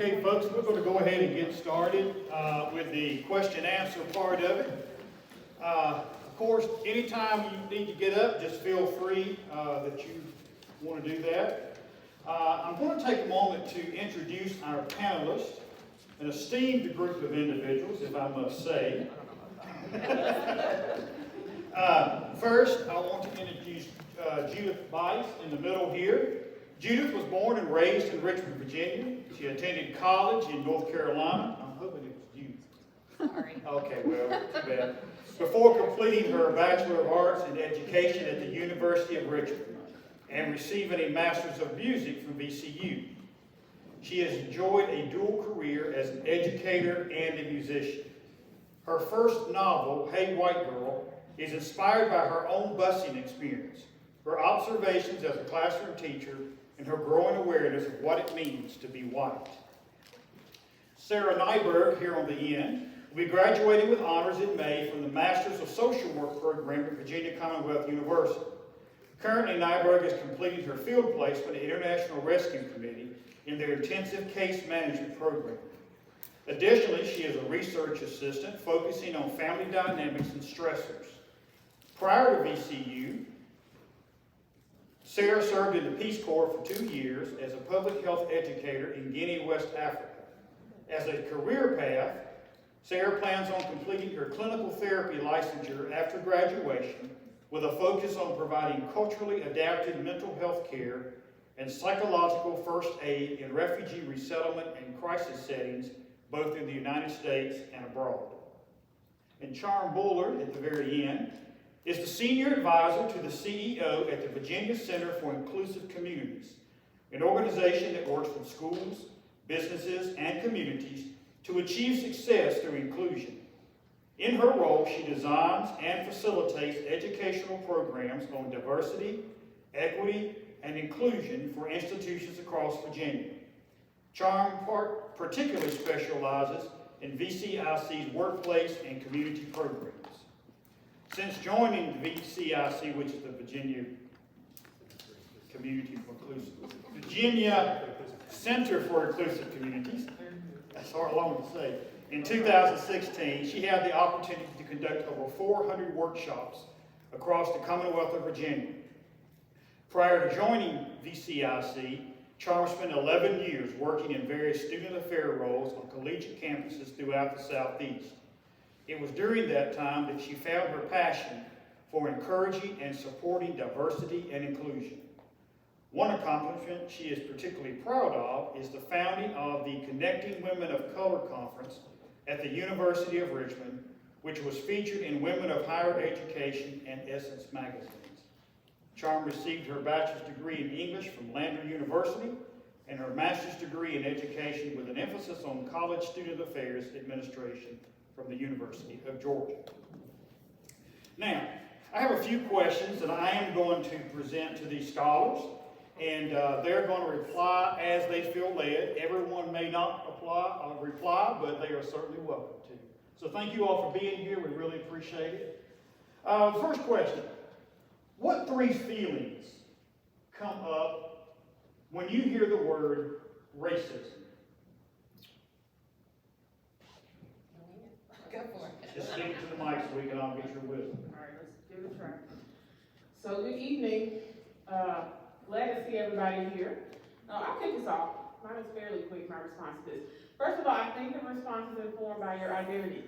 Okay, folks, we're going to go ahead and get started with the question-answer part of it. Of course, anytime you need to get up, just feel free that you want to do that. I'm going to take a moment to introduce our panelists, an esteemed group of individuals, if I must say. First, I want to introduce Judith Bice in the middle here. Judith was born and raised in Richmond, Virginia. She attended college in North Carolina. I'm hoping it was Judith. Sorry. Okay, well, too bad. Before completing her Bachelor of Arts in Education at the University of Richmond and receiving a Master's of Music from VCU. She has enjoyed a dual career as an educator and a musician. Her first novel, Hey White Girl, is inspired by her own busing experience, her observations as a classroom teacher, and her growing awareness of what it means to be white. Sarah Nyberg, here on the end, will be graduating with honors in May from the Masters of Social Work program at Virginia Commonwealth University. Currently, Nyberg is completing her field placement at International Rescue Committee in their intensive case management program. Additionally, she is a research assistant focusing on family dynamics and stressors. Prior to VCU, Sarah served in the Peace Corps for 2 years as a public health educator in Guinea, West Africa. As a career path, Sarah plans on completing her clinical therapy licensure after graduation with a focus on providing culturally adapted mental health care and psychological first aid in refugee resettlement and crisis settings, both in the United States and abroad. And Charm Bullard, at the very end, is the Senior Advisor to the C.E.O. at the Virginia Center for Inclusive Communities, an organization that works with schools, businesses, and communities to achieve success through inclusion. In her role, she designs and facilitates educational programs on diversity, equity, and inclusion for institutions across Virginia. Charm particularly specializes in VCIC's workplace and community programs. Since joining VCIC, which is the Virginia Virginia Center for Inclusive Communities, that's hard long to say, in 2016, she had the opportunity to conduct over 400 workshops across the Commonwealth of Virginia. Prior to joining VCIC, Charm spent 11 years working in various student affairs roles on collegiate campuses throughout the Southeast. It was during that time that she found her passion for encouraging and supporting diversity and inclusion. One accomplishment she is particularly proud of is the founding of the Connecting Women of Color Conference at the University of Richmond, which was featured in Women of Higher Education and Essence magazines. Charm received her bachelor's degree in English from Lander University and her master's degree in education with an emphasis on college student affairs administration from the University of Georgia. Now, I have a few questions that I am going to present to these scholars, and they're going to reply as they feel led. Everyone may not reply, but they are certainly welcome to. So thank you all for being here. We really appreciate it. First question. What three feelings come up when you hear the word racism? Go for it. Just speak to the mic so we can all get your wisdom. All right, let's give it a try. So good evening. Glad to see everybody here. I'll kick us off. Mine is fairly quick, my response to this. First of all, I think the response is informed by your identity.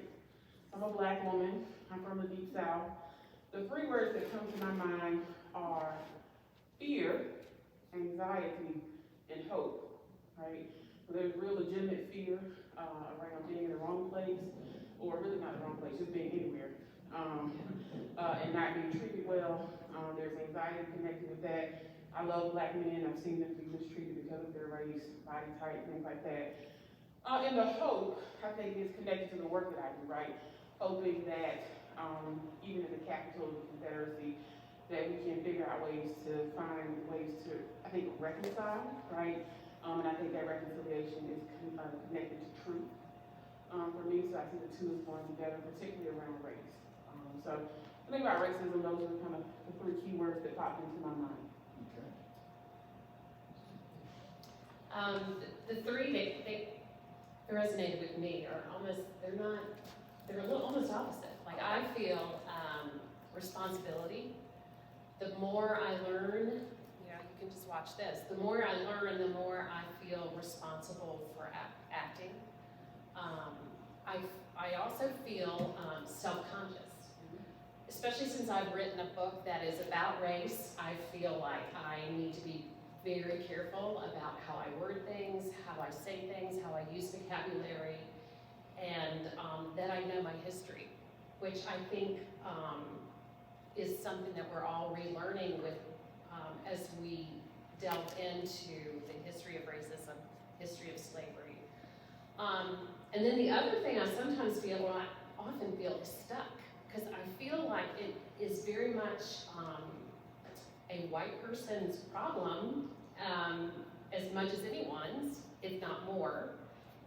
I'm a black woman. I'm from the Deep South. The three words that come to my mind are fear, anxiety, and hope, right? So there's real legitimate fear around being in the wrong place, or really not the wrong place, just being anywhere, and not being treated well. There's anxiety connected with that. I love black men. I've seen them be mistreated because of their race, body type, things like that. And the hope, I think, is connected to the work that I do, right? Hoping that even in the capital of the Confederacy, that we can figure out ways to find ways to, I think, reconcile, right? And I think that reconciliation is connected to truth for me, so I see the two is going together, particularly around race. So the thing about racism, those are kind of the three key words that popped into my mind. Okay. The three that resonated with me are almost, they're a little almost opposite. Like I feel responsibility. The more I learn, you can just watch this. The more I learn, the more I feel responsible for acting. I also feel self-conscious, especially since I've written a book that is about race. I feel like I need to be very careful about how I word things, how I say things, how I use vocabulary, and that I know my history, which I think is something that we're all relearning with as we delve into the history of racism, history of slavery. And then the other thing I sometimes feel, or I often feel, is stuck, because I feel like it is very much a white person's problem, as much as anyone's, if not more,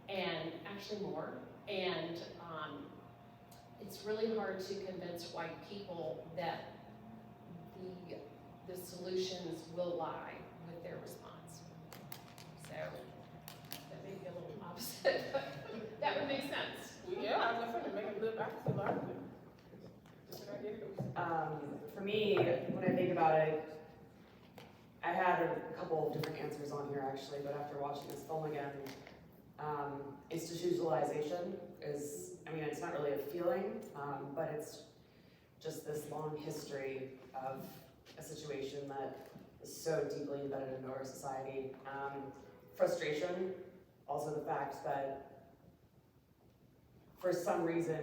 and actually more. And it's really hard to convince white people that the solutions will lie with their response. So that may be a little opposite, but that would make sense. Well, yeah, I was gonna say, make a good opposite argument. For me, when I think about it, I had a couple of different answers on here actually, but after watching this film again, institutionalization is, it's not really a feeling, but it's just this long history of a situation that is so deeply embedded into our society. Frustration, also the fact that for some reason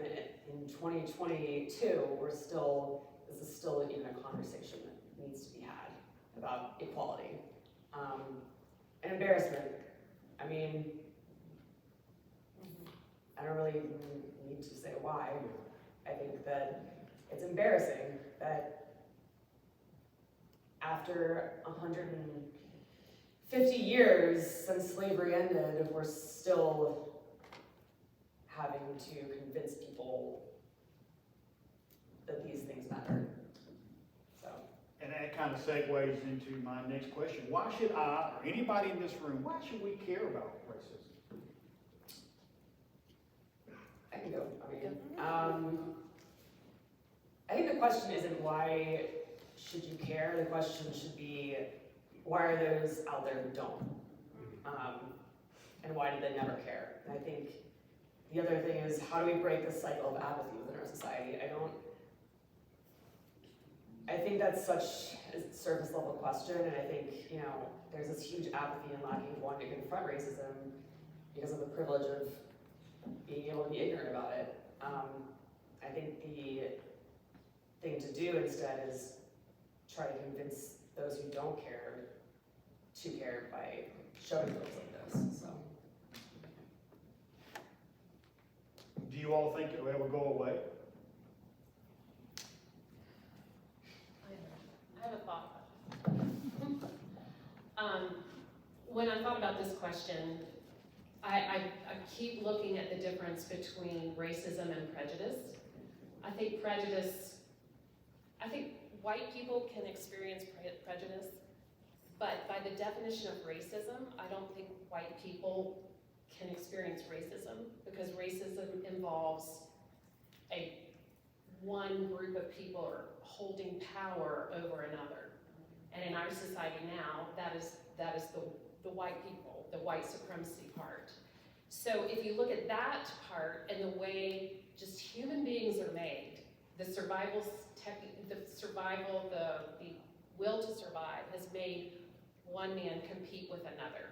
in 2022, this is still even a conversation that needs to be had about equality. And embarrassment. I don't really even need to say why. I think that it's embarrassing that after 150 years since slavery ended, we're still having to convince people that these things matter. So. And that kind of segues into my next question. Why should I, or anybody in this room, why should we care about racism? I can go. I think the question isn't why should you care. The question should be, why are those out there who don't? And why do they never care? And I think the other thing is, how do we break the cycle of apathy within our society? I think that's such a surface level question, and I think, there's this huge apathy and lacking of wanting to confront racism because of the privilege of being able to be ignorant about it. I think the thing to do instead is try to convince those who don't care to care by showing films like this. So. Do you all think it will ever go away? I have a thought. When I thought about this question, I keep looking at the difference between racism and prejudice. I think white people can experience prejudice, but by the definition of racism, I don't think white people can experience racism, because racism involves one group of people are holding power over another. And in our society now, that is the white people, the white supremacy part. So if you look at that part and the way just human beings are made, the will to survive has made one man compete with another.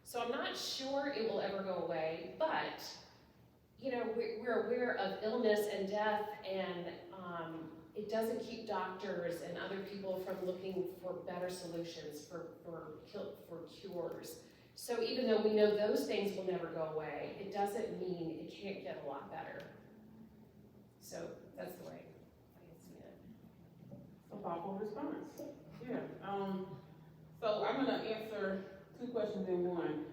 So I'm not sure it will ever go away, but we're aware of illness and death, and it doesn't keep doctors and other people from looking for better solutions, for cures. So even though we know those things will never go away, it doesn't mean it can't get a lot better. So that's the way I see it. A thoughtful response. Yeah. So I'm gonna answer two questions in one.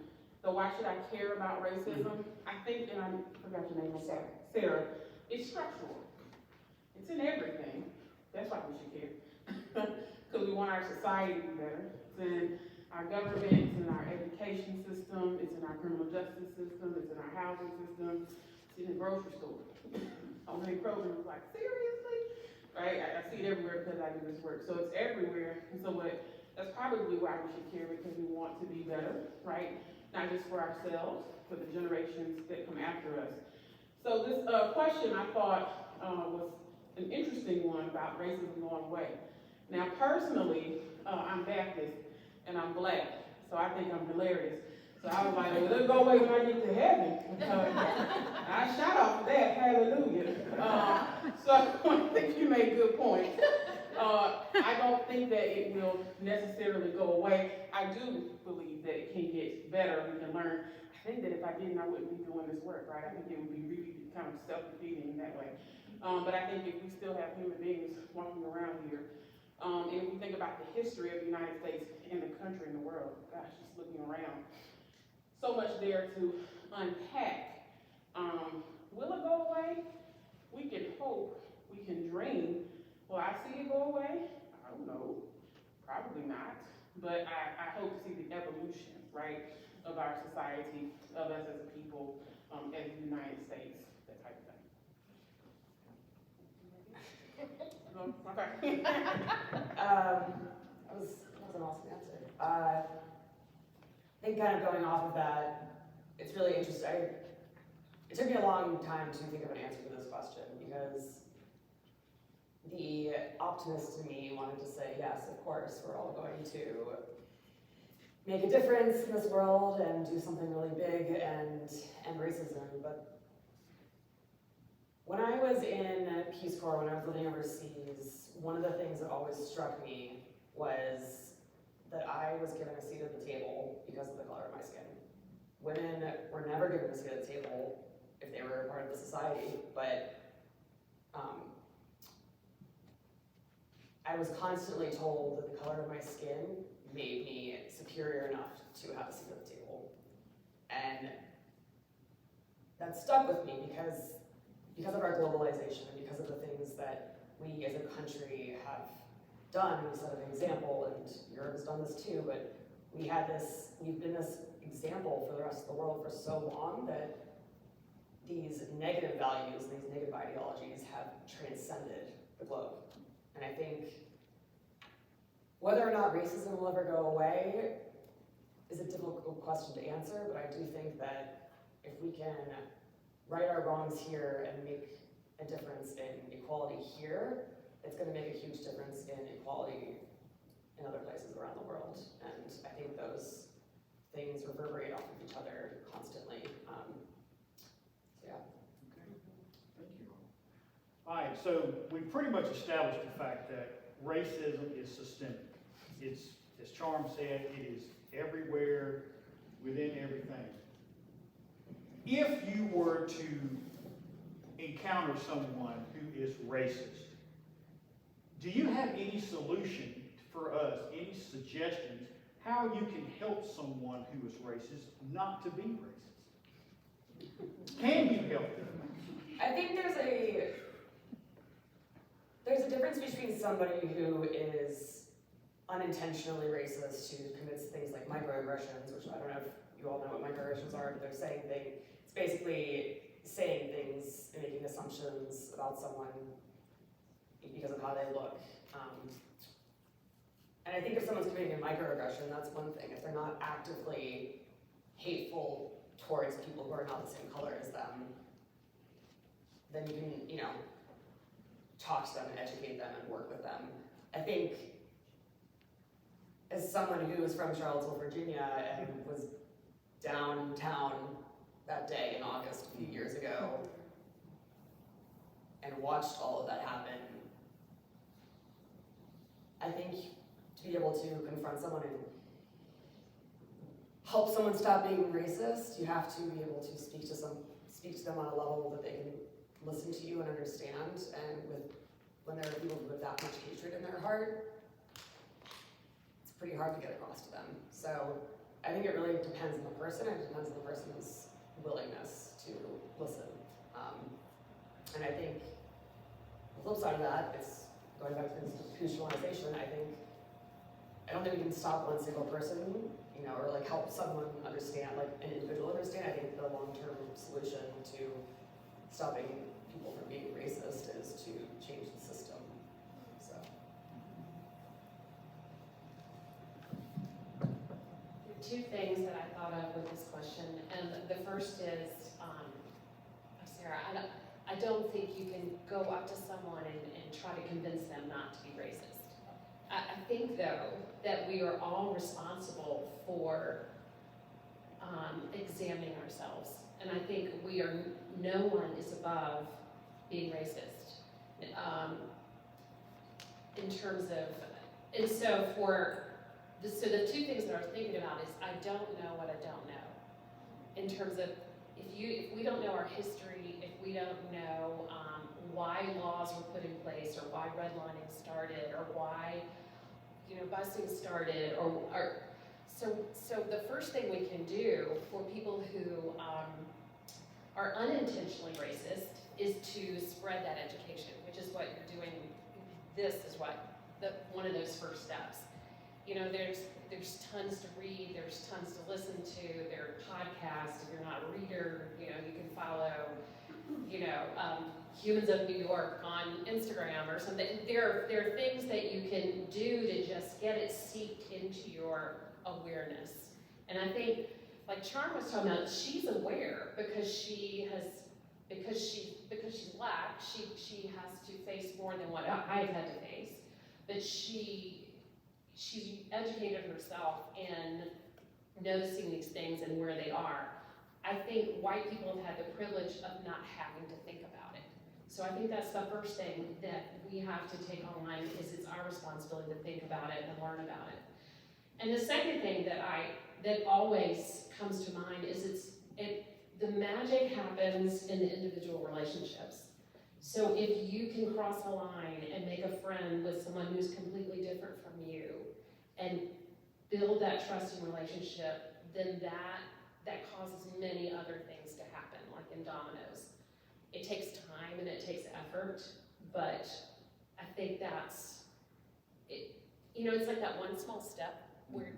So why should I care about racism? I think, and I forgot your name, I'm sorry, Sarah, it's structural. It's in everything. That's why we should care. Because we want our society to be better. It's in our government, it's in our education system, it's in our criminal justice system, it's in our housing system, it's in the grocery store. So many programs like, seriously? Right? I see it everywhere because I do this work. So it's everywhere. And so that's probably why we should care, because we want to be better, right? Not just for ourselves, for the generations that come after us. So this question I thought was an interesting one about racism going away. Now personally, I'm Baptist and I'm Black, so I think I'm hilarious. So I was like, well, let's go away when I get to heaven. I shout off that, hallelujah. So I think you made good points. I don't think that it will necessarily go away. I do believe that it can get better, we can learn. I think that if I didn't, I wouldn't be doing this work, right? I think it would be really kind of self-defeating that way. But I think if we still have human beings walking around here, and if we think about the history of the United States and the country and the world, gosh, just looking around, so much there to unpack. Will it go away? We can hope, we can dream. Will I see it go away? I don't know, probably not. But I hope to see the evolution, right, of our society, of us as a people, as the United States, that type of thing. Okay. That was an awesome answer. I think kind of going off of that, it's really interesting. It took me a long time to think of an answer to this question, because the optimist in me wanted to say, yes, of course, we're all going to make a difference in this world and do something really big and end racism. But when I was in Peace Corps, when I was living overseas, one of the things that always struck me was that I was given a seat at the table because of the color of my skin. Women were never given a seat at the table if they were a part of the society, but I was constantly told that the color of my skin made me superior enough to have a seat at the table. And that stuck with me because of our globalization and because of the things that we as a country have done. We set an example, and Europe has done this too, but we've been this example for the rest of the world for so long that these negative values and these negative ideologies have transcended the globe. And I think whether or not racism will ever go away is a difficult question to answer, but I do think that if we can right our wrongs here and make a difference in equality here, it's going to make a huge difference in equality in other places around the world. And I think those things reverberate off of each other constantly. Yeah. Okay. Thank you. All right, so we pretty much established the fact that racism is systemic. It's, as Charm said, it is everywhere, within everything. If you were to encounter someone who is racist, do you have any solution for us, any suggestions, how you can help someone who is racist not to be racist? Can you help them? I think there's a difference between somebody who is unintentionally racist, who commits things like microaggressions, which I don't know if you all know what microaggressions are, but they're saying it's basically saying things and making assumptions about someone because of how they look. And I think if someone's committing a microaggression, that's one thing. If they're not actively hateful towards people who are not the same color as them, then you can, talk to them and educate them and work with them. I think as someone who was from Charlottesville, Virginia, and was downtown that day in August a few years ago, and watched all of that happen, I think to be able to confront someone and help someone stop being racist, you have to be able to speak to them on a level that they can listen to you and understand. And when there are people with that much hatred in their heart, it's pretty hard to get across to them. So I think it really depends on the person, and it depends on the person's willingness to listen. And I think the flip side of that is, going back to institutionalization, I think I don't think we can stop one single person, you know, or like help someone understand, like an individual understand. I think the long-term solution to stopping people from being racist is to change the system. So. There are two things that I thought of with this question, and the first is, Sarah, I don't think you can go up to someone and try to convince them not to be racist. I think, though, that we are all responsible for examining ourselves. And I think no one is above being racist. In terms of, and so the two things that I was thinking about is I don't know what I don't know. In terms of, if we don't know our history, if we don't know why laws were put in place, or why redlining started, or why, you know, busing started, or so the first thing we can do for people who are unintentionally racist is to spread that education, which is what you're doing. This is one of those first steps. You know, there's tons to read, there's tons to listen to, there are podcasts. If you're not a reader, you know, you can follow, you know, Humans of New York on Instagram or something. There are things that you can do to just get it seeped into your awareness. And I think, like Charm was talking about, she's aware because she's Black, she has to face more than what I've had to face. But she's educated herself in noticing these things and where they are. I think white people have had the privilege of not having to think about it. So I think that's the first thing that we have to take online, is it's our responsibility to think about it and learn about it. And the second thing that always comes to mind is the magic happens in the individual relationships. So if you can cross a line and make a friend with someone who's completely different from you and build that trusting relationship, then that causes many other things to happen, like in dominoes. It takes time and it takes effort, but I think that's it. You know, it's like that one small step where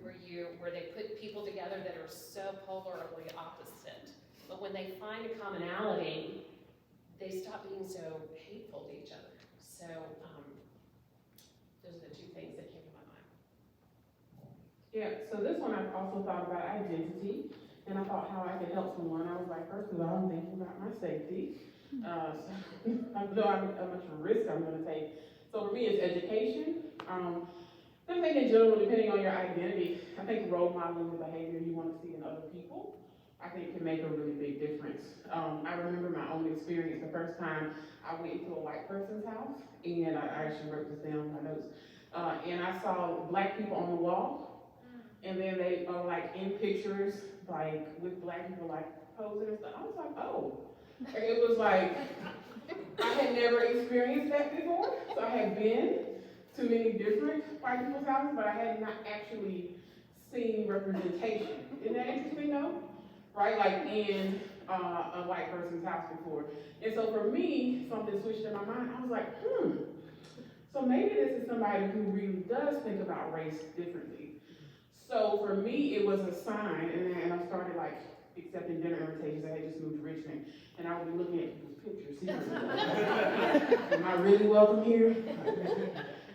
they put people together that are so polarly opposite, but when they find a commonality, they stop being so hateful to each other. So those are the two things that came to my mind. Yeah, so this one I've also thought about identity, and I thought how I could help someone. I was like, first of all, I'm thinking about my safety. So I know how much risk I'm going to take. So for me, it's education. I think in general, depending on your identity, I think role modeling the behavior you want to see in other people, I think can make a really big difference. I remember my own experience the first time I went into a white person's house, and I actually wrote this down in my notes, and I saw Black people on the wall, and then they are like in pictures, like with Black people like posing and stuff. I was like, oh. It was like, I had never experienced that before, so I had been to many different white people's houses, but I had not actually seen representation. Isn't that interesting though? Right, like in a white person's house before. And so for me, something switched in my mind. I was like, so maybe this is somebody who really does think about race differently. So for me, it was a sign, and I started like accepting dinner invitations. I had just moved to Richmond, and I would be looking at people's pictures. Am I really welcome here?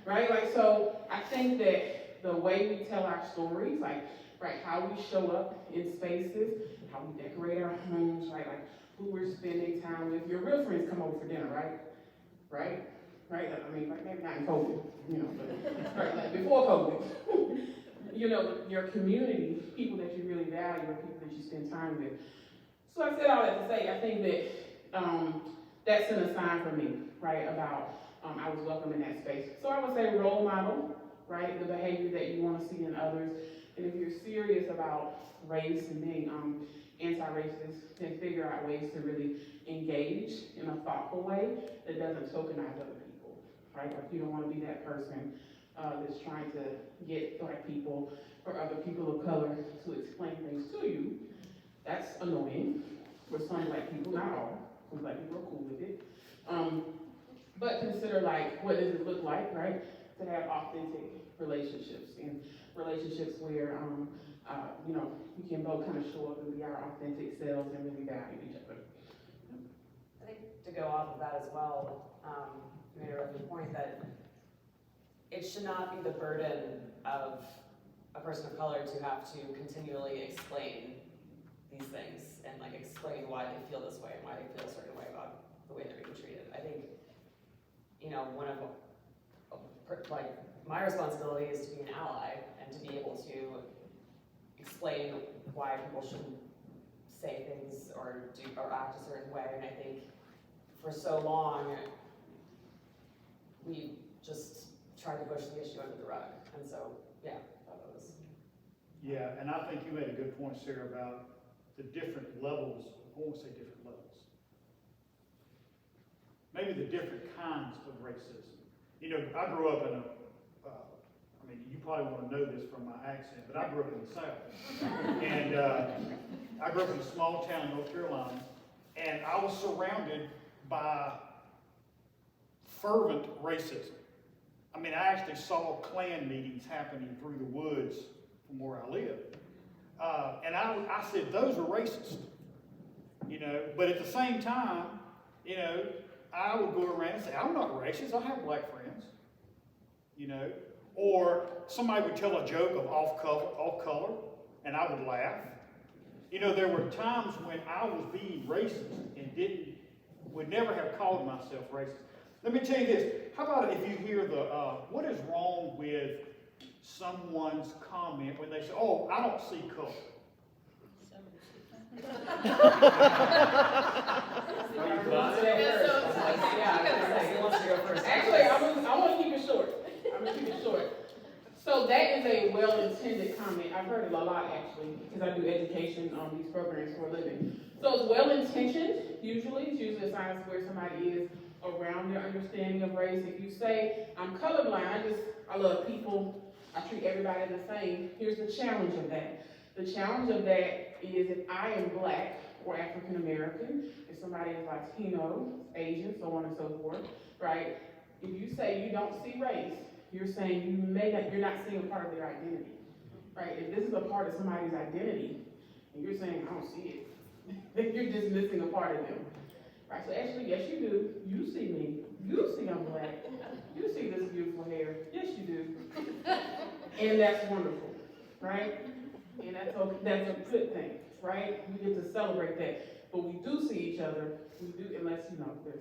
Right, like, so I think that the way we tell our stories, like, right, how we show up in spaces, how we decorate our homes, right, like who we're spending time with. Your real friends come over for dinner, right? Right? I mean, like maybe not in COVID, you know, but right, like before COVID. You know, your community, people that you really value, are people that you spend time with. So I said all that to say, I think that that's a sign for me, right, about I was welcome in that space. So I would say role model, right, the behavior that you want to see in others. And if you're serious about race and being anti-racist, then figure out ways to really engage in a thoughtful way that doesn't tokenize other people, right? Like you don't want to be that person that's trying to get Black people or other people of color to explain things to you. That's annoying for some Black people, not all. Some Black people are cool with it. But consider like, what does it look like, right? to have authentic relationships and relationships where, you know, we can both kind of show up and be our authentic selves and really value each other. I think to go off of that as well, you made a really good point that it should not be the burden of a person of color to have to continually explain these things and like explain why they feel this way and why they feel a certain way about the way they're being treated. I think, you know, one of like my responsibility is to be an ally and to be able to explain why people shouldn't say things or do or act a certain way. And I think for so long we just tried to push the issue under the rug. And so yeah, I thought that was. Yeah, and I think you made a good point, Sarah, about the different levels, I won't say different levels, maybe the different kinds of racism. You know, I grew up in a, I mean, you probably want to know this from my accent, but I grew up in the South. And I grew up in a small town in North Carolina, and I was surrounded by fervent racism. I mean, I actually saw Klan meetings happening through the woods from where I live. And I said, those are racist, you know, but at the same time, you know, I would go around and say, I'm not racist, I have black friends, you know, or somebody would tell a joke of off color, and I would laugh. You know, there were times when I was being racist and would never have called myself racist. Let me tell you this, how about if you hear what is wrong with someone's comment when they say, oh, I don't see color. Actually, I want to keep it short. I'm going to keep it short. So that is a well-intended comment. I've heard it a lot, actually, because I do education on these programs for a living. So it's well-intentioned, usually. It's usually a sign of where somebody is around their understanding of race. If you say, I'm colorblind, I love people, I treat everybody the same. Here's the challenge of that. The challenge of that is if I am black or African American, if somebody is Latino, Asian, so on and so forth, right? If you say you don't see race, you're saying you're not seeing a part of their identity, right? If this is a part of somebody's identity, and you're saying I don't see it, you're just missing a part of them, right? So actually, yes, you do. You see me. You see I'm black. You see this beautiful hair. Yes, you do. And that's wonderful, right? And that's okay. That's a good thing, right? We get to celebrate that. But we do see each other. We do, unless you don't see,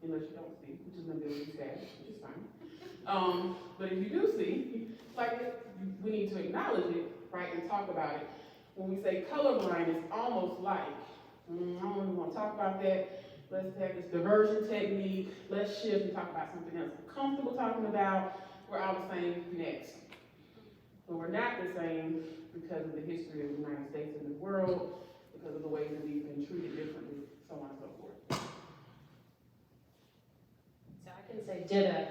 which is going to be sad, which is fine. But if you do see, like, we need to acknowledge it, right, and talk about it. When we say colorblind, it's almost like, I don't even want to talk about that. Let's have this diversion technique. Let's shift and talk about something else we're comfortable talking about. We're all the same next. But we're not the same because of the history of the United States and the world, because of the ways that we've been treated differently, so on and so forth. So I can say ditto.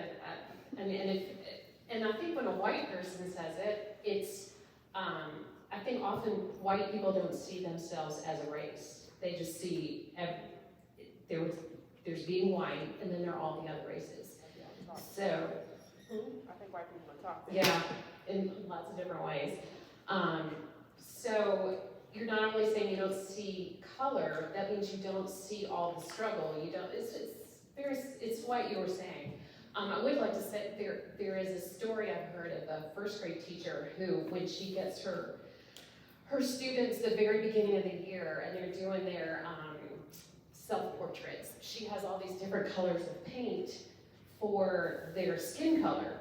And I think when a white person says it, it's, I think often white people don't see themselves as a race. They just see there's being white, and then there are all the other races. So, I think white people are talking. yeah, in lots of different ways. So you're not only saying you don't see color, that means you don't see all the struggle. You don't. It's what you were saying. I would like to say there is a story I've heard of a first grade teacher who, when she gets her students the very beginning of the year, and they're doing their self-portraits, she has all these different colors of paint for their skin color.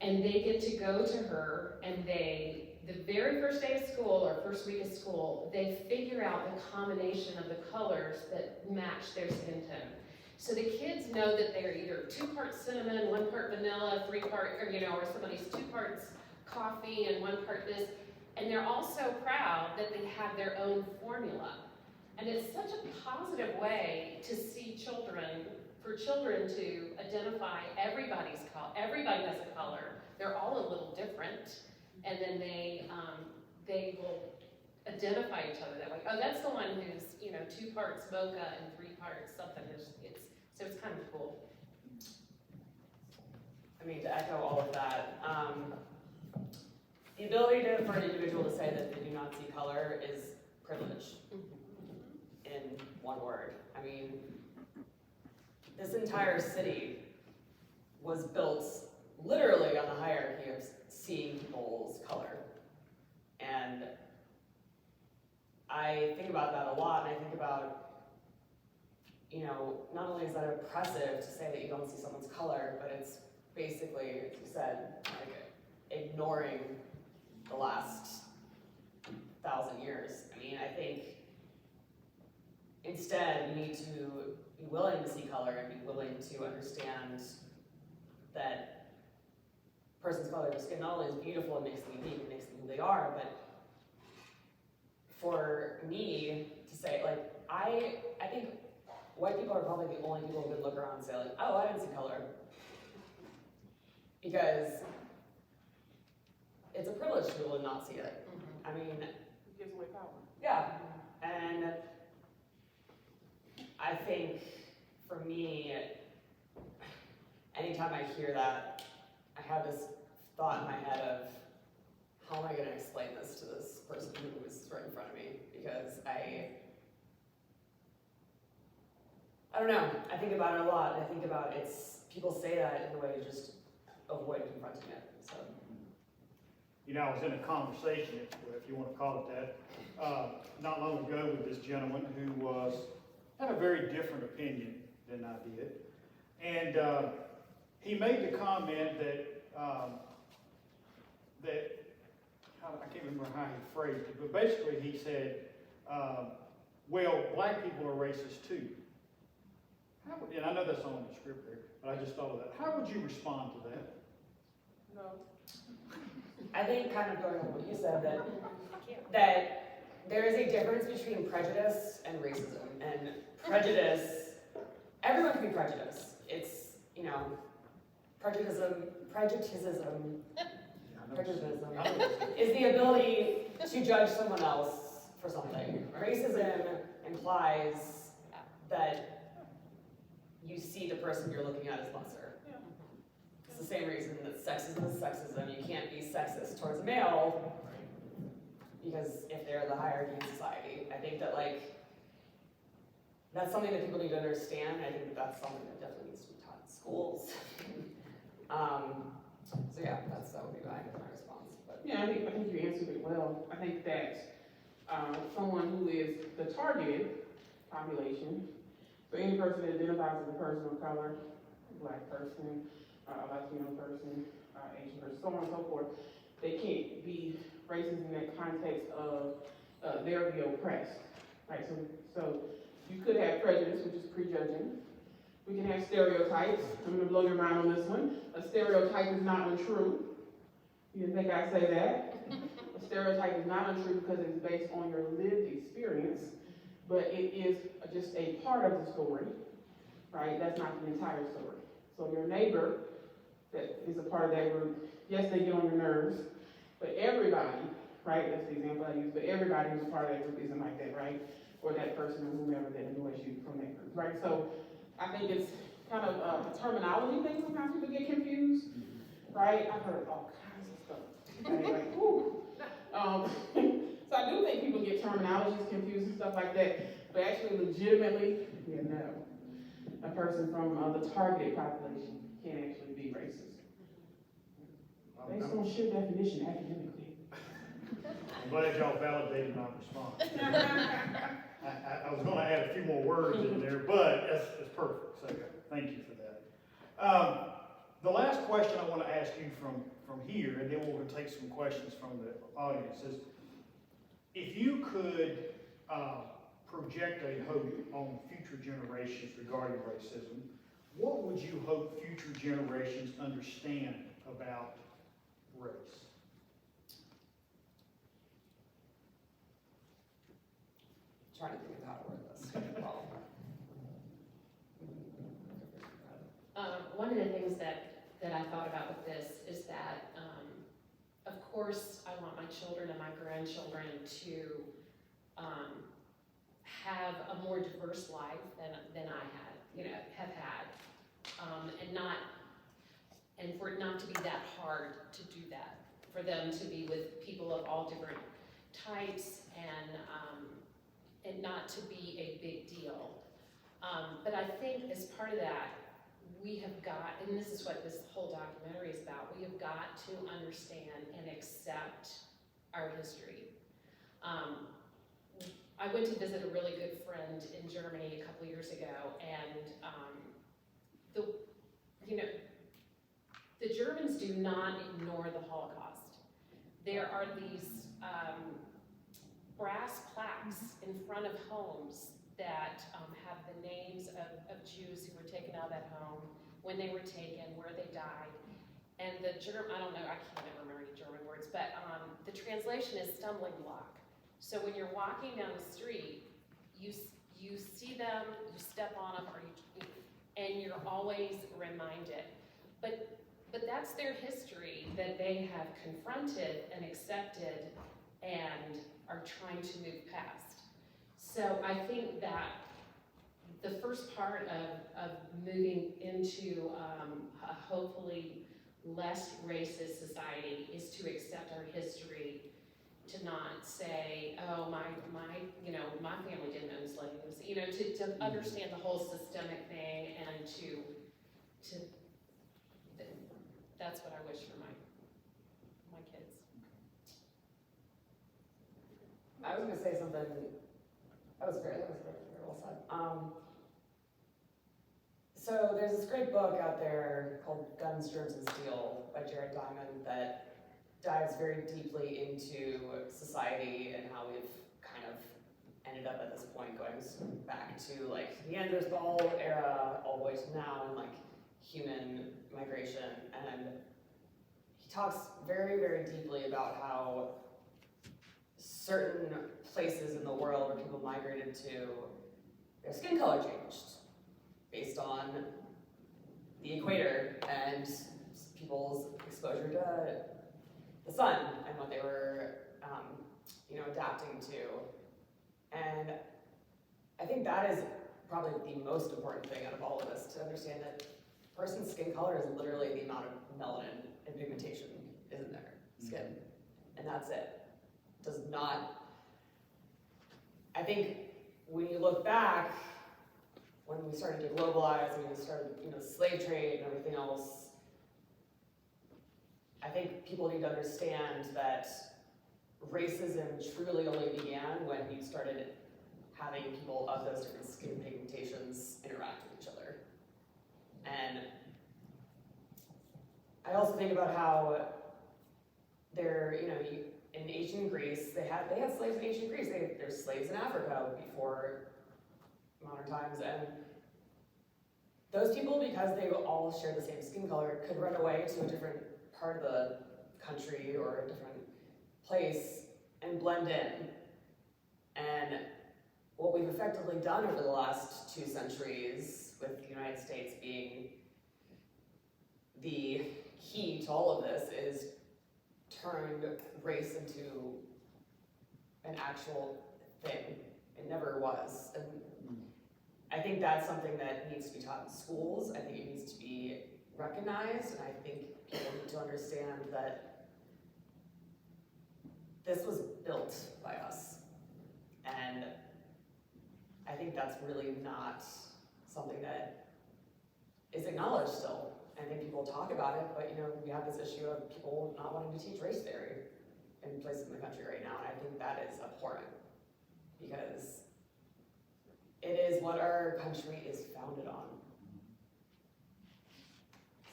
And they get to go to her, and the very first day of school, or first week of school, they figure out the combination of the colors that match their skin tone. So the kids know that they're either 2 parts cinnamon, 1 part vanilla, 3 part, or somebody's 2 parts coffee and 1 part this. And they're all so proud that they have their own formula. And it's such a positive way to see for children to identify everybody's color. Everybody has a color. They're all a little different. And then they will identify each other that way. Oh, that's the one who's, 2 parts mocha and 3 parts something. So it's kind of cool. I mean, to echo all of that, the ability for an individual to say that they do not see color is privilege, in one word. I mean, this entire city was built literally on the hierarchy of seeing people's color. And I think about that a lot, and I think about, you know, not only is that oppressive to say that you don't see someone's color, but it's basically, as you said, like ignoring the last 1,000 years. I mean, I think instead we need to be willing to see color and be willing to understand that a person's color of skin not only is beautiful and makes them unique and makes them who they are, but for me to say, like, I think white people are probably the only people who can look around and say, like, oh, I didn't see color. Because it's a privilege to be able to not see it. I mean, It gives away power. yeah, and I think for me, anytime I hear that, I have this thought in my head of, how am I gonna explain this to this person who is right in front of me? Because I don't know, I think about it a lot. I think about people say that in a way to just avoid confronting it, so. You know, I was in a conversation, if you want to call it that, not long ago with this gentleman who had a very different opinion than I did. And he made the comment that, I can't remember how he phrased it, but basically he said, well, black people are racist too. And I know that's not on the script there, but I just thought of that. How would you respond to that? No. I think kind of going on what you said, that there is a difference between prejudice and racism. And prejudice, everyone can be prejudiced. It's, you know, prejudicism is the ability to judge someone else for something. Racism implies that you see the person you're looking at as lesser. It's the same reason that sexism is sexism. You can't be sexist towards a male because if they're the hierarchy in society. I think that, like, that's something that people need to understand. I think that that's something that definitely needs to be taught in schools. So yeah, that would be my response. But. Yeah, I think you answered it well. I think that someone who is the targeted population, so any person that identifies as a person of color, a black person, a Latino person, Asian person, so on and so forth, they can't be racist in that context of they're the oppressed, right? So you could have prejudice, which is prejudging. We can have stereotypes. I'm going to blow your mind on this one. A stereotype is not untrue. You didn't think I'd say that? A stereotype is not untrue because it's based on your lived experience, but it is just a part of the story, right? That's not the entire story. So your neighbor that is a part of that group, yes, they get on your nerves, but everybody, right? That's the example I use, but everybody who's a part of that group isn't like that, right? Or that person or whomever that annoys you from that group, right? So I think it's kind of a terminology thing. Sometimes people get confused, right? I've heard all kinds of stuff. And they're like, whoo. So I do think people get terminologies confused and stuff like that, but actually legitimately, yeah, no. A person from the targeted population can actually be racist. Based on sheer definition academically. I'm glad y'all validated my response. I was going to add a few more words in there, but that's perfect. So thank you for that. The last question I want to ask you from here, and then we're going to take some questions from the audience, is if you could project a hope on future generations regarding racism, what would you hope future generations understand about race? Trying to think of how to word this. One of the things that I thought about with this is that, of course, I want my children and my grandchildren to have a more diverse life than I had, have had, and for it not to be that hard to do that, for them to be with people of all different types and not to be a big deal. But I think as part of that, we have got, and this is what this whole documentary is about, we have got to understand and accept our history. I went to visit a really good friend in Germany a couple years ago, and the Germans do not ignore the Holocaust. There are these brass plaques in front of homes that have the names of Jews who were taken out of that home, when they were taken, where they died. And the German, I don't know, I can't ever remember any German words, but the translation is stumbling block. So when you're walking down the street, you see them, you step on them, and you're always reminded. But that's their history that they have confronted and accepted and are trying to move past. So I think that the first part of moving into a hopefully less racist society is to accept our history, to not say, oh, my family didn't own slaves, to understand the whole systemic thing, and to that's what I wish for my kids. I was gonna say something, that was very well said. So there's this great book out there called Guns, Germs, and Steel by Jared Diamond that dives very deeply into society and how we've kind of ended up at this point, going back to like Neanderthal era all the way to now, and like human migration. And he talks very, very deeply about how certain places in the world where people migrated to, their skin color changed based on the equator and people's exposure to the sun and what they were, adapting to. And I think that is probably the most important thing out of all of this, to understand that a person's skin color is literally the amount of melanin and pigmentation is in their skin, and that's it. Does not, I think when you look back, when we started to globalize, when we started, slave trade and everything else, I think people need to understand that racism truly only began when you started having people of those different skin pigmentations interact with each other. And I also think about how in ancient Greece, they had slaves in ancient Greece. There's slaves in Africa before modern times, and those people, because they all share the same skin color, could run away to a different part of the country or a different place and blend in. And what we've effectively done over the last 2 centuries, with the United States being the key to all of this, is turned race into an actual thing. It never was. And I think that's something that needs to be taught in schools. I think it needs to be recognized, and I think people need to understand that this was built by us. And I think that's really not something that is acknowledged still. I think people talk about it, but we have this issue of people not wanting to teach race theory in places in the country right now, and I think that is abhorrent, because it is what our country is founded on.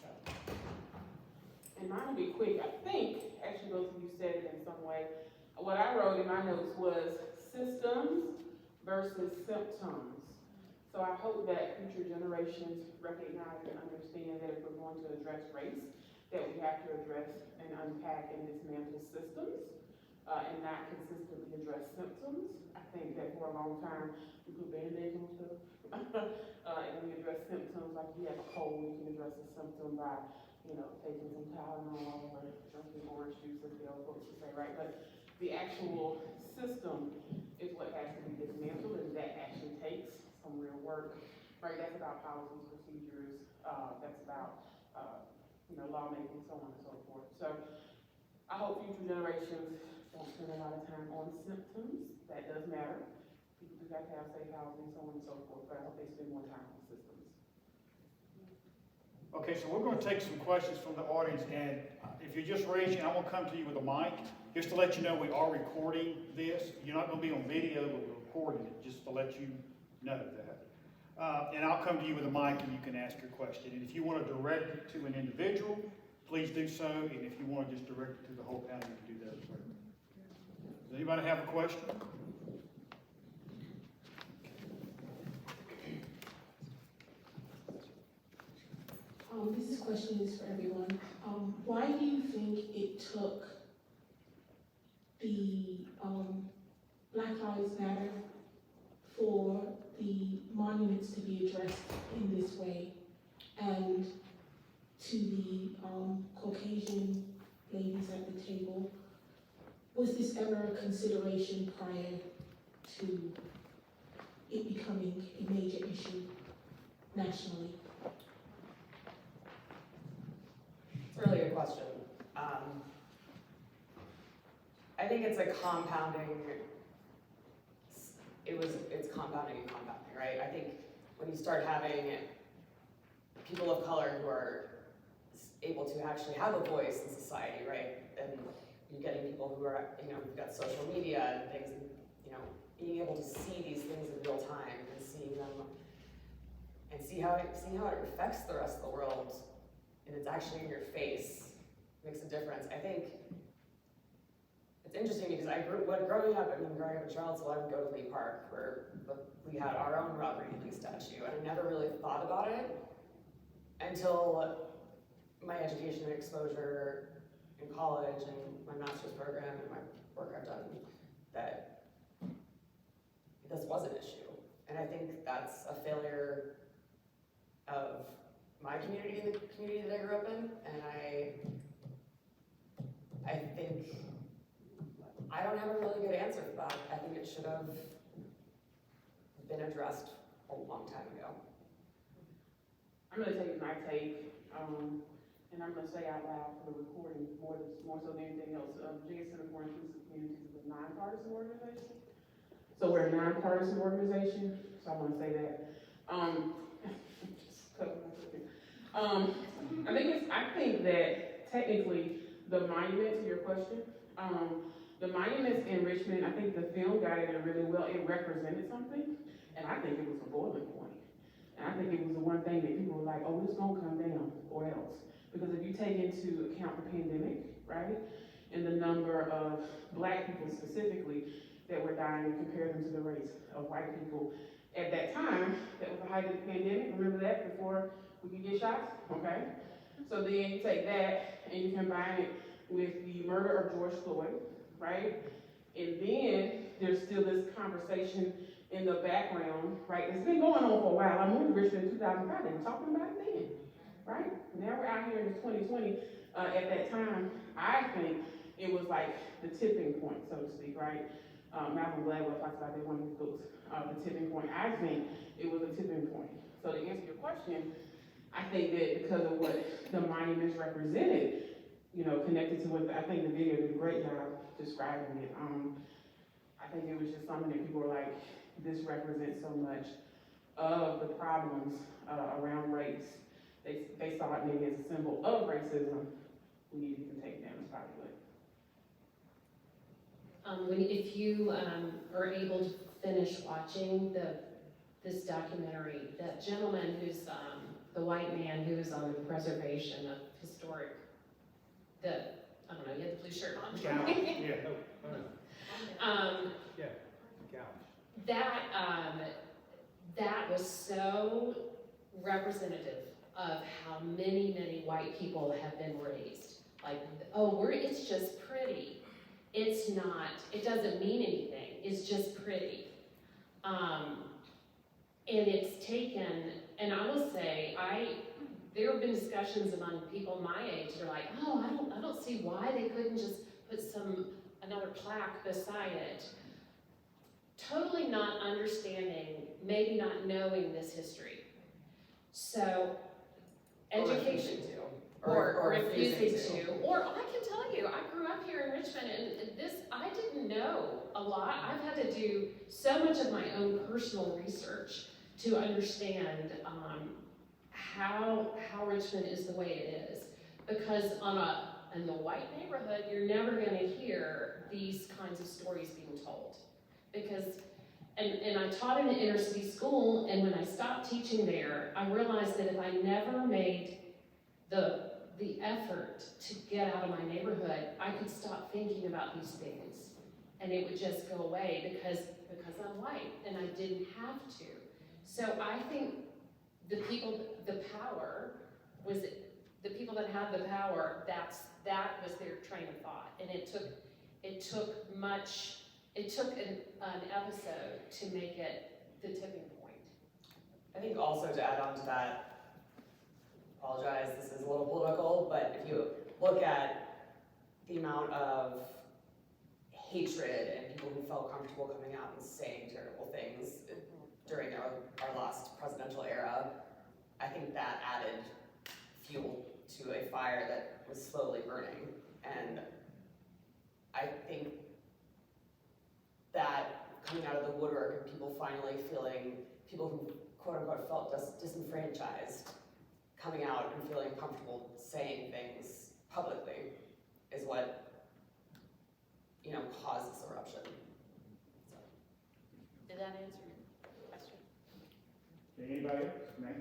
So. And mine will be quick. I think, actually both of you said it in some way. What I wrote in my notes was systems versus symptoms. So I hope that future generations recognize and understand that if we're going to address race, that we have to address and unpack and dismantle systems, and not consistently address symptoms. I think that for a long time, we put Band-Aids on stuff, and we address symptoms, like you have a cold, you can address a symptom by, taking some Tylenol or drinking orange juice, as the old folks would say, right? But the actual system is what has to be dismantled, and that actually takes some real work, right? That's about policies, procedures, that's about lawmaking, so on and so forth. So I hope future generations don't spend a lot of time on symptoms. That does matter. People do have to have safe housing, so on and so forth, but I hope they spend more time on systems. Okay, so we're going to take some questions from the audience, and if you just raise your hand, I'm going to come to you with a mic, just to let you know we are recording this. You're not going to be on video, but we're recording it, just to let you know that. And I'll come to you with a mic, and you can ask your question. And if you want to direct it to an individual, please do so, and if you want to just direct it to the whole panel, you can do that as well. Does anybody have a question? This question is for everyone. Why do you think it took the Black Lives Matter for the monuments to be addressed in this way, and to the Caucasian ladies at the table? Was this ever a consideration prior to it becoming a major issue nationally? It's a really good question. I think it's a compounding, it's compounding and compounding, right? I think when you start having people of color who are able to actually have a voice in society, right? And you're getting people who are, we've got social media and things, being able to see these things in real time and seeing them and seeing how it affects the rest of the world, and it's actually in your face, makes a difference. I think it's interesting because growing up in Charlottesville, I would go to Lee Park where we had our own Robert E. Lee statue, and I never really thought about it until my education and exposure in college and my master's program and my work I've done, that this was an issue. And I think that's a failure of my community and the community that I grew up in, and I think I don't have a really good answer for that. I think it should have been addressed a long time ago. I'm going to take my take, and I'm going to say out loud for the recording more so than anything else. Virginia Center for Inclusive Communities is a nonpartisan organization. So we're a nonpartisan organization, so I want to say that. I think that technically the monument, to your question, the monuments in Richmond, I think the film got it in really well. It represented something, and I think it was a boiling point. And I think it was the one thing that people were like, oh, it's gonna come down, or else. Because if you take into account the pandemic, right, and the number of Black people specifically that were dying in comparison to the race of white people at that time, that was the height of the pandemic. Remember that, before we could get shots? Okay. So then you take that and you combine it with the murder of George Floyd, right? And then there's still this conversation in the background, right? It's been going on for a while. I moved to Richmond in 2005. They were talking about it then, right? Now we're out here in 2020. At that time, I think it was like the tipping point, so to speak, right? Malcolm Gladwell talks about that in one of his books, the tipping point. I think it was a tipping point. So to answer your question, I think that because of what the monuments represented, connected to what I think the video did a great job describing it. I think it was just something that people were like, this represents so much of the problems around race. They saw it maybe as a symbol of racism. We need to even take it down as probably what. If you are able to finish watching this documentary, that gentleman who's the white man who was on the preservation of historic, I don't know, you had the blue shirt on. That was so representative of how many white people have been raised. Like, it's just pretty. It's not, it doesn't mean anything, it's just pretty. And it's taken, and I will say, there have been discussions among people my age that are like, I don't see why they couldn't just put another plaque beside it. Totally not understanding, maybe not knowing this history. So, education. or refusing to. Or I can tell you, I grew up here in Richmond, and this, I didn't know a lot. I've had to do so much of my own personal research to understand how Richmond is the way it is. Because in the white neighborhood, you're never gonna hear these kinds of stories being told. Because, and I taught in an inner city school, and when I stopped teaching there, I realized that if I never made the effort to get out of my neighborhood, I could stop thinking about these things. And it would just go away because I'm white, and I didn't have to. So I think the people that had the power, that was their train of thought. And it took an episode to make it the tipping point. I think also to add on to that, apologize, this is a little political, but if you look at the amount of hatred and people who felt comfortable coming out and saying terrible things during our last presidential era, I think that added fuel to a fire that was slowly burning. And I think that coming out of the woodwork and people finally feeling, people who quote unquote felt disenfranchised, coming out and feeling comfortable saying things publicly is what, caused this eruption. So. Did that answer your question? Anybody else? Next.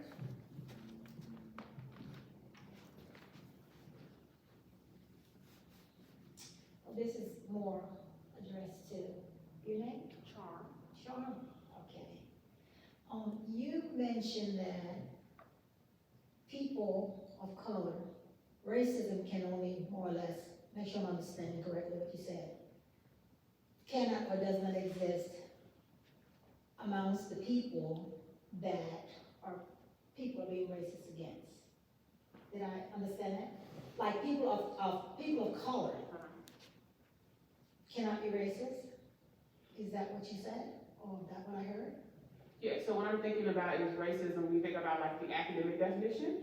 This is more addressed to your name? Charm. Charm, okay. You mentioned that people of color, racism can only more or less, make sure I'm understanding correctly what you said, cannot or does not exist amongst the people that people are being racist against. Did I understand that? Like people of color cannot be racist? Is that what you said? Or is that what I heard? Yeah, so what I'm thinking about is racism. We think about like the academic definition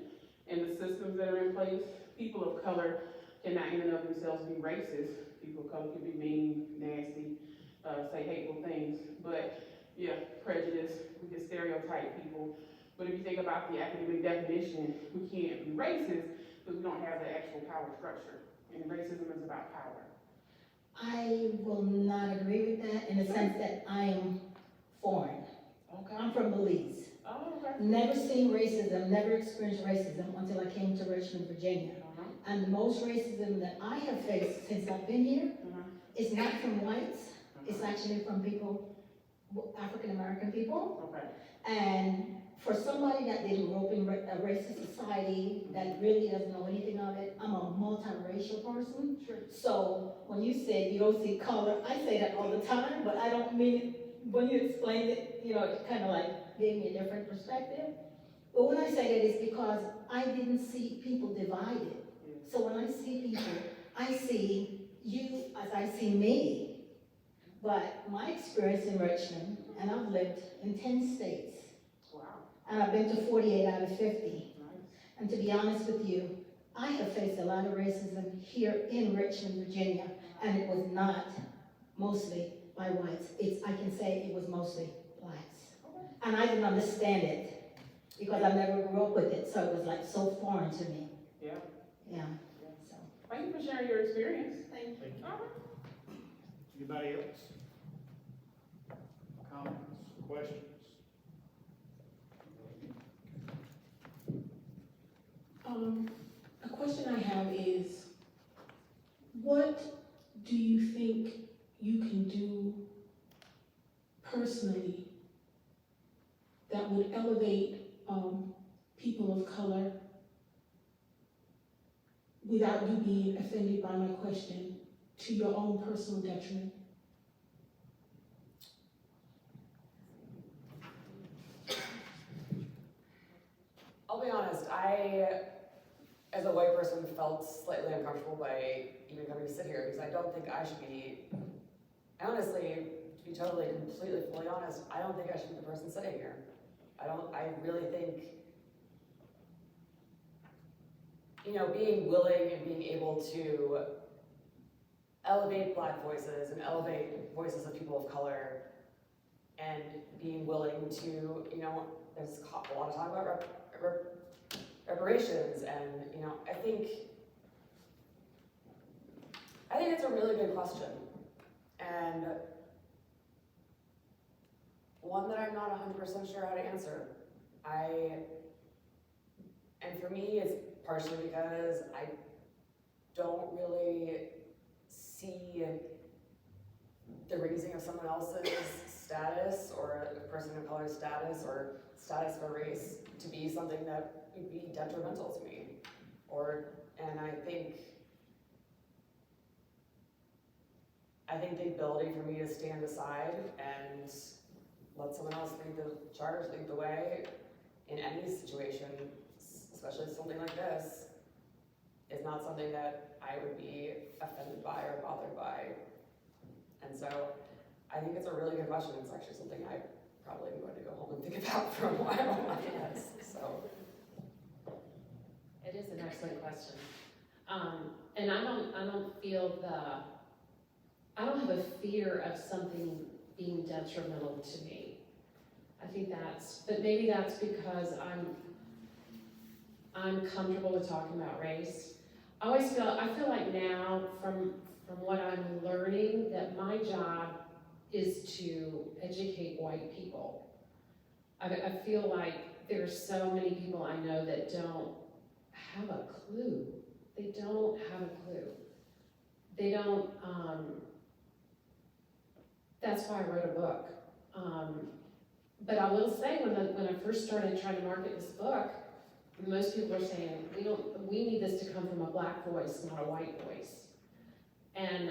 and the systems that are in place. People of color cannot in and of themselves be racist. People of color can be mean, nasty, say hateful things. But yeah, prejudice, we can stereotype people. But if you think about the academic definition, we can't be racist because we don't have the actual power structure. And racism is about power. I will not agree with that in the sense that I am foreign. Okay. I'm from Belize. Oh, okay. Never seen racism, never experienced racism until I came to Richmond, Virginia. And most racism that I have faced since I've been here is not from whites. It's actually from people, African American people. Okay. And for somebody that didn't grow up in a racist society, that really doesn't know anything of it, I'm a multiracial person. Sure. So when you say you don't see color, I say that all the time, but I don't mean it. When you explained it, it kind of like gave me a different perspective. But when I say that, it's because I didn't see people divided. So when I see people, I see you as I see me. But my experience in Richmond, and I've lived in 10 states. Wow. And I've been to 48 out of 50. Nice. And to be honest with you, I have faced a lot of racism here in Richmond, Virginia, and it was not mostly by whites. I can say it was mostly blacks. And I didn't understand it because I never grew up with it, so it was like so foreign to me. Yeah. Yeah. So. Thank you for sharing your experience. Thank you. Thank you. All right. Anybody else? Comments, questions? A question I have is, what do you think you can do personally that would elevate people of color without you being offended by my question to your own personal detriment? I'll be honest, I, as a white person, felt slightly uncomfortable by even coming to sit here because I don't think I should be, honestly, to be totally, completely, fully honest, I don't think I should be the person sitting here. I really think you know, being willing and being able to elevate Black voices and elevate voices of people of color, and being willing to, you know, there's a lot of talk about reparations, and, you know, I think it's a really good question, and one that I'm not 100% sure how to answer. And for me, it's partially because I don't really see the raising of someone else's status, or a person of color's status, or status of a race, to be something that would be detrimental to me. And I think the ability for me to stand aside and let someone else lead the charge, lead the way in any situation, especially something like this, is not something that I would be offended by or bothered by. And so I think it's a really good question. It's actually something I probably am going to go home and think about for a while. Yes, so. It is an excellent question. And I don't have a fear of something being detrimental to me. I think but maybe that's because I'm comfortable with talking about race. I feel like now, from what I'm learning, that my job is to educate white people. I feel like there's so many people I know that don't have a clue. They don't have a clue. They don't, that's why I wrote a book. But I will say, when I first started trying to market this book, most people are saying, we need this to come from a Black voice, not a white voice. And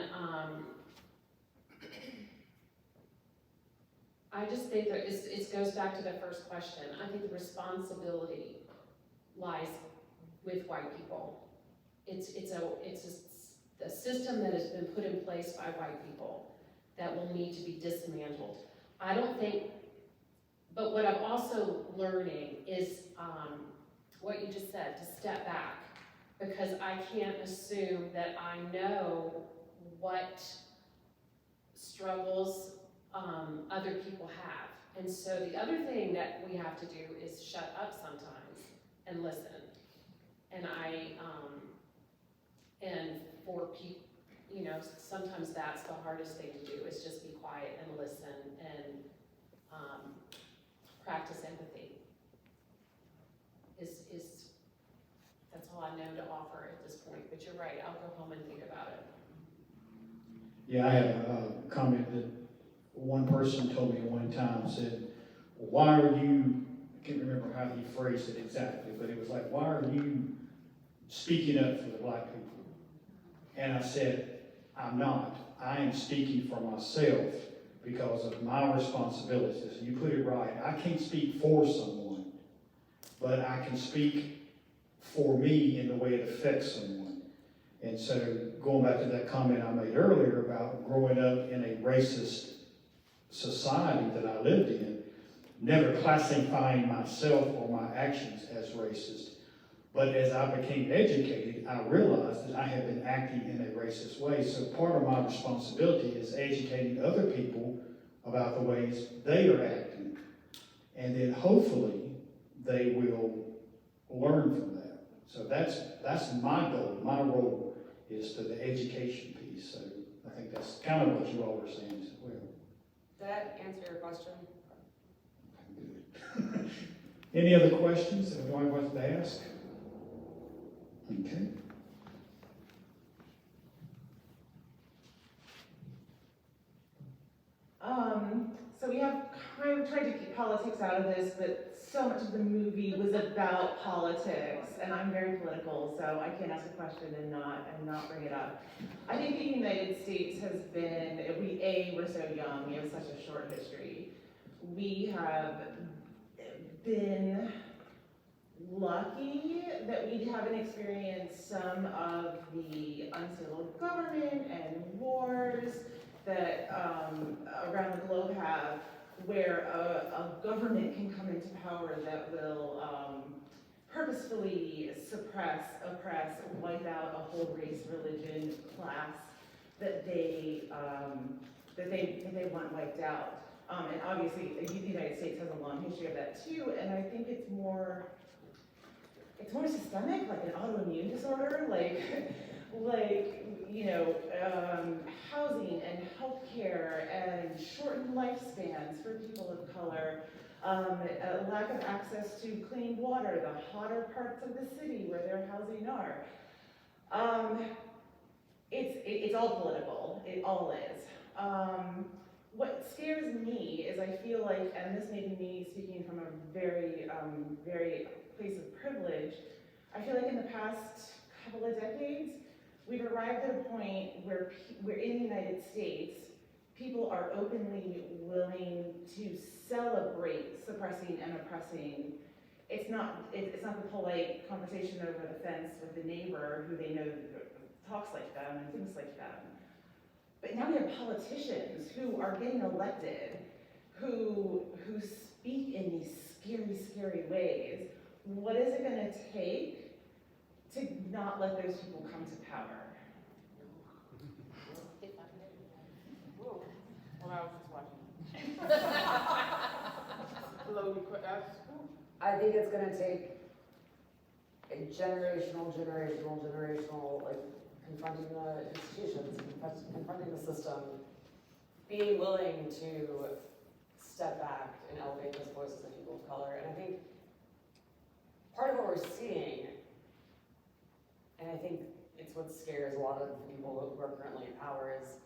I just think that it goes back to the first question. I think the responsibility lies with white people. It's a system that has been put in place by white people that will need to be dismantled. I don't think, but what I'm also learning is what you just said, to step back, because I can't assume that I know what struggles other people have. And so the other thing that we have to do is shut up sometimes and listen. And and for people, you know, sometimes that's the hardest thing to do, is just be quiet and listen and practice empathy. That's all I know to offer at this point, but you're right, I'll go home and think about it. Yeah, I had a comment that one person told me one time, said, why are you, I can't remember how he phrased it exactly, but it was like, why are you speaking up for the Black people? And I said, I'm not. I am speaking for myself because of my responsibilities. You put it right. I can't speak for someone, but I can speak for me in the way it affects someone. And so going back to that comment I made earlier about growing up in a racist society that I lived in, never classifying myself or my actions as racist. But as I became educated, I realized that I had been acting in a racist way. So part of my responsibility is educating other people about the ways they are acting. And then hopefully they will learn from that. So that's my goal. My role is to the education piece. So I think that's kind of what you all were saying as well. Did that answer your question? Good. Any other questions that anyone wants to ask? Okay. So we have kind of tried to keep politics out of this, but so much of the movie was about politics, and I'm very political, so I can't ask a question and not bring it up. I think the United States has been, we're so young, we have such a short history. We have been lucky that we haven't experienced some of the unsettled government and wars that around the globe have, where a government can come into power that will purposefully suppress, oppress, wipe out a whole race, religion, class that they want wiped out. And obviously, the United States has a long history of that too, and I think it's more systemic, like an autoimmune disorder, housing and healthcare and shortened lifespans for people of color, a lack of access to clean water, the hotter parts of the city where their housing are. It's all political, it all is. What scares me is I feel like, and this may be me speaking from a very place of privilege, I feel like in the past couple of decades, we've arrived at a point where in the United States, people are openly willing to celebrate suppressing and oppressing. It's not the polite conversation over the fence with the neighbor who they know talks like them and thinks like them. But now we have politicians who are getting elected, who speak in these scary, scary ways. What is it gonna take to not let those people come to power? Whoa. Well, I was just watching. Hello, I think it's gonna take a generational, like, confronting the institutions, confronting the system, being willing to step back and elevate those voices of people of color. And I think part of what we're seeing, and I think it's what scares a lot of the people who are currently in power, is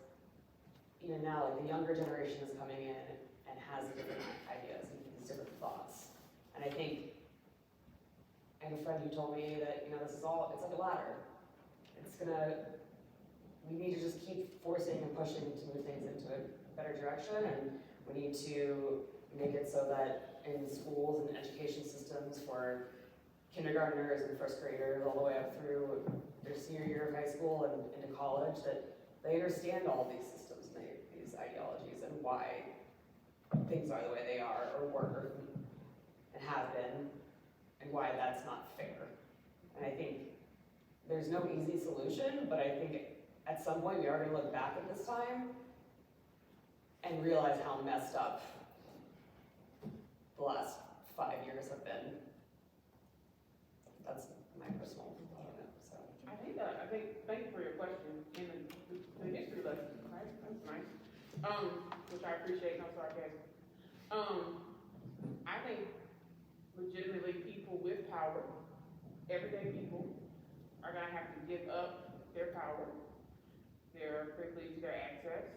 even now, like, the younger generation is coming in and has different ideas and these different thoughts. And I think, I had a friend who told me that, this is all, it's like a ladder. We need to just keep forcing and pushing to move things into a better direction, and we need to make it so that in schools and education systems for kindergartners and first graders all the way up through their senior year of high school and into college, that they understand all of these systems and these ideologies and why things are the way they are or were and have been, and why that's not fair. And I think there's no easy solution, but I think at some point we are going to look back at this time and realize how messed up the last 5 years have been. That's my personal thought on it. So thank you for your question and the history lesson, right? That's nice. Which I appreciate, no sarcasm. I think legitimately people with power, everyday people, are gonna have to give up their power, their privilege, their access,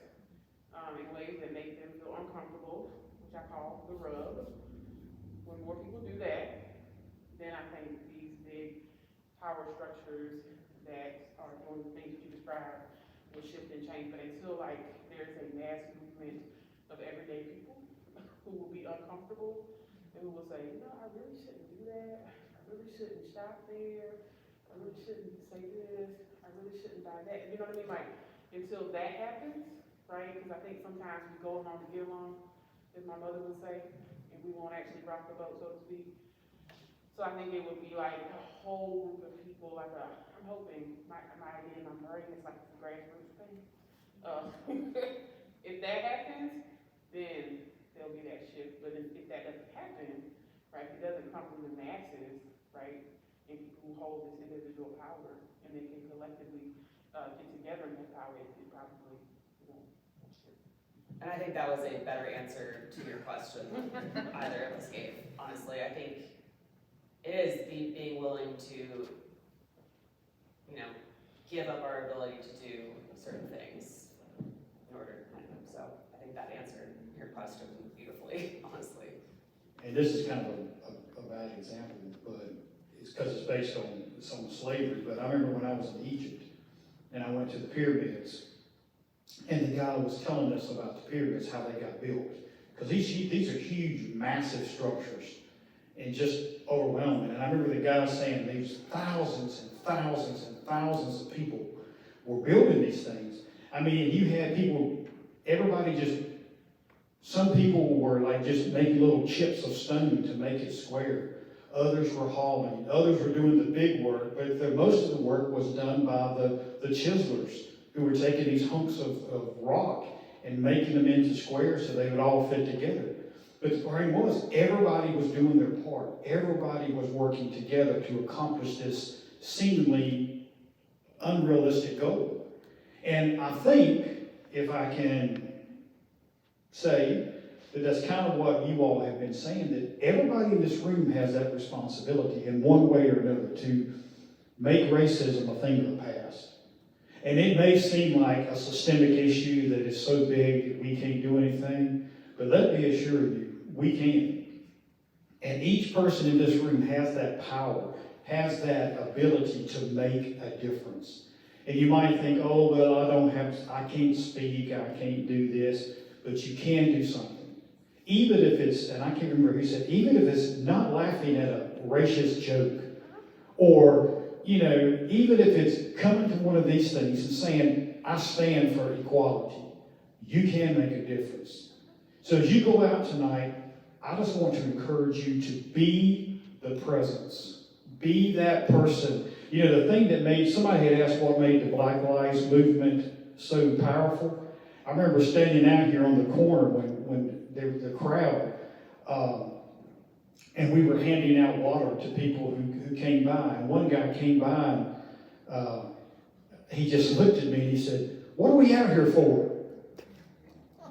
in ways that make them feel uncomfortable, which I call the rub. When more people do that, then I think these big power structures that are doing the things that you described will shift and change. But until there's a mass movement of everyday people who will be uncomfortable and who will say, I really shouldn't do that. I really shouldn't shop there. I really shouldn't say this, I really shouldn't buy that. You know what I mean? Until that happens, right? Because I think sometimes we go along to get along, as my mother would say, and we won't actually rock the boat, so to speak. So I think it would be a whole group of people, I'm hoping, my idea in my brain is like a grassroots thing. If that happens, then there'll be that shift. But if that doesn't happen, right, if it doesn't come from the masses, right, and people who hold this individual power, and they can collectively get together and have power, it probably won't. And I think that was a better answer to your question than either of us gave. Honestly, I think it is being willing to, give up our ability to do certain things in order to find them. So I think that answered your question beautifully, honestly. And this is kind of a bad example, but it's because it's based on slavery. But I remember when I was in Egypt and I went to the pyramids, and the guy was telling us about the pyramids, how they got built. Because these are huge, massive structures and just overwhelming. And I remember the guy saying these thousands and thousands and thousands of people were building these things. I mean, you had people, some people were just making little chips of stone to make it square. others were hauling, others were doing the big work, but most of the work was done by the chiselers who were taking these hunks of rock and making them into squares so they would all fit together. But the point was, everybody was doing their part. Everybody was working together to accomplish this seemingly unrealistic goal. And I think, if I can say, that that's kind of what you all have been saying, that everybody in this room has that responsibility in one way or another to make racism a thing of the past. And it may seem like a systemic issue that is so big that we can't do anything, but let me assure you, we can. And each person in this room has that power, has that ability to make a difference. And you might think, oh, well, I can't speak, I can't do this, but you can do something. Even if it's, and I can't remember who said, even if it's not laughing at a racist joke, or, even if it's coming to one of these things and saying, I stand for equality, you can make a difference. So as you go out tonight, I just want to encourage you to be the presence. Be that person. The thing that somebody had asked what made the Black Lives Movement so powerful. I remember standing out here on the corner when there was the crowd, and we were handing out water to people who came by. And one guy came by and he just looked at me and he said, "What are we out here for?"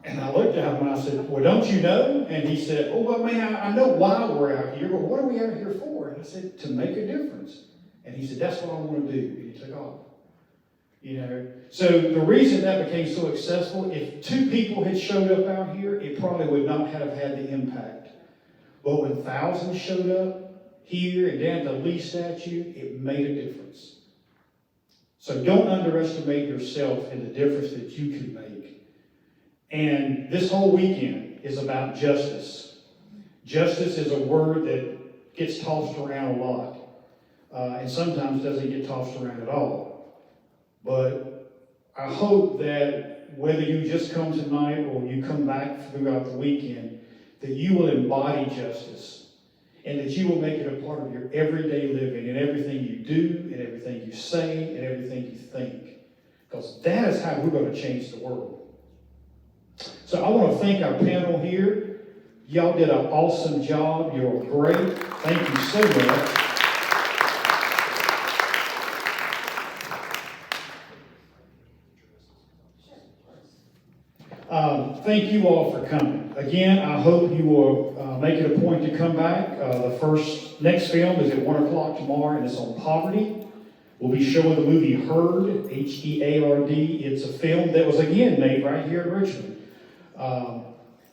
And I looked at him and I said, "Well, don't you know?" And he said, "Oh, well, man, I know why we're out here, but what are we out here for?" And I said, "To make a difference." And he said, "That's what I want to do." And he took off. So the reason that became so successful, if 2 people had showed up out here, it probably would not have had the impact. But when thousands showed up here and down at the Lee statue, it made a difference. So don't underestimate yourself and the difference that you can make. And this whole weekend is about justice. Justice is a word that gets tossed around a lot, and sometimes doesn't get tossed around at all. But I hope that whether you just come tonight or you come back throughout the weekend, that you will embody justice and that you will make it a part of your everyday living and everything you do and everything you say and everything you think. Because that is how we're going to change the world. So I want to thank our panel here. Y'all did an awesome job. You're great. Thank you so much. Thank you all for coming. Again, I hope you will make it a point to come back. The next film is at 1 o'clock tomorrow, and it's on poverty. We'll be showing the movie Heard, H-E-A-R-D. It's a film that was, again, made right here in Richmond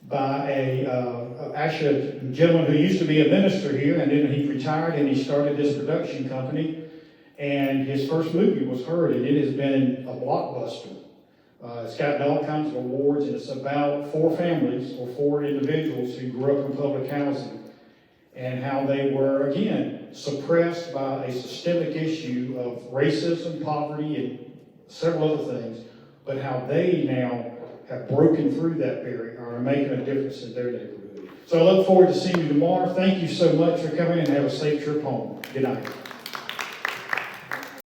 by actually a gentleman who used to be a minister here, and then he retired and he started this production company. And his first movie was Heard, and it has been a blockbuster. It's gotten all kinds of awards, and it's about 4 families or 4 individuals who grew up in public housing and how they were, again, suppressed by a systemic issue of racism, poverty, and several other things, but how they now have broken through that barrier and are making a difference in their neighborhood. So I look forward to seeing you tomorrow. Thank you so much for coming, and have a safe trip home. Good night.